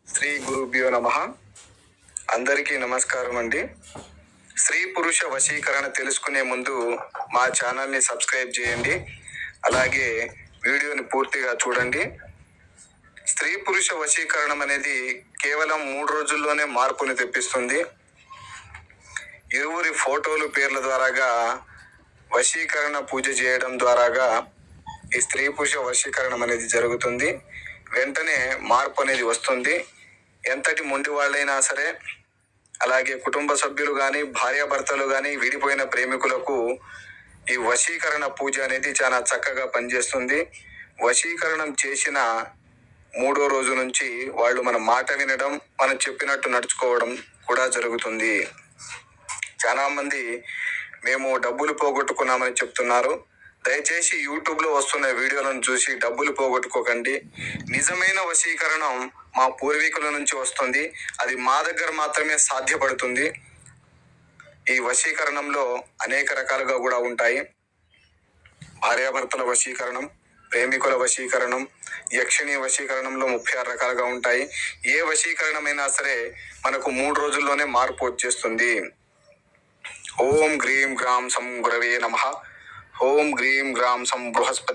శ్రీ గురుభ్యో నమః. అందరికీ నమస్కారం అండి. స్త్రీ పురుష వశీకరణ తెలుసుకునే ముందు మా ఛానల్ని సబ్స్క్రైబ్ చేయండి. అలాగే వీడియోని పూర్తిగా చూడండి. స్త్రీ పురుష వశీకరణం అనేది కేవలం 3 రోజుల్లోనే మార్పుని తెప్పిస్తుంది. ఇరువురి ఫోటోలు పేర్ల ద్వారాగా వశీకరణ పూజ చేయడం ద్వారాగా ఈ స్త్రీ పురుష వశీకరణం అనేది జరుగుతుంది. వెంటనే మార్పు అనేది వస్తుంది. ఎంతటి మొండి వాళ్ళైనా సరే, అలాగే కుటుంబ సభ్యులు కానీ, భార్యాభర్తలు కానీ, విడిపోయిన ప్రేమికులకు ఈ వశీకరణ పూజ అనేది చాలా చక్కగా పనిచేస్తుంది. వశీకరణం చేసిన 3వ రోజు నుంచి వాళ్ళు మన మాట వినడం, మనం చెప్పినట్టు నడుచుకోవడం కూడా జరుగుతుంది. చాలా మంది మేము డబ్బులు పోగొట్టుకున్నామని చెప్తున్నారు. దయచేసి యూట్యూబ్లో వస్తున్న వీడియోలను చూసి డబ్బులు పోగొట్టుకోకండి. నిజమైన వశీకరణం మా పూర్వీకుల నుంచి వస్తుంది. అది మా దగ్గర మాత్రమే సాధ్యపడుతుంది. ఈ వశీకరణంలో అనేక రకాలుగా కూడా ఉంటాయి. భార్యాభర్తల వశీకరణం, ప్రేమికుల వశీకరణం, యక్షిణి వశీకరణంలో 36 రకాలుగా ఉంటాయి. ఏ వశీకరణమైనా సరే మనకు 3 రోజుల్లోనే మార్పు వచ్చేస్తుంది. ఓం గ్రీం గ్రాం సం గురవే నమః. ఓం గ్రీం గ్రాం సం బృహస్పతి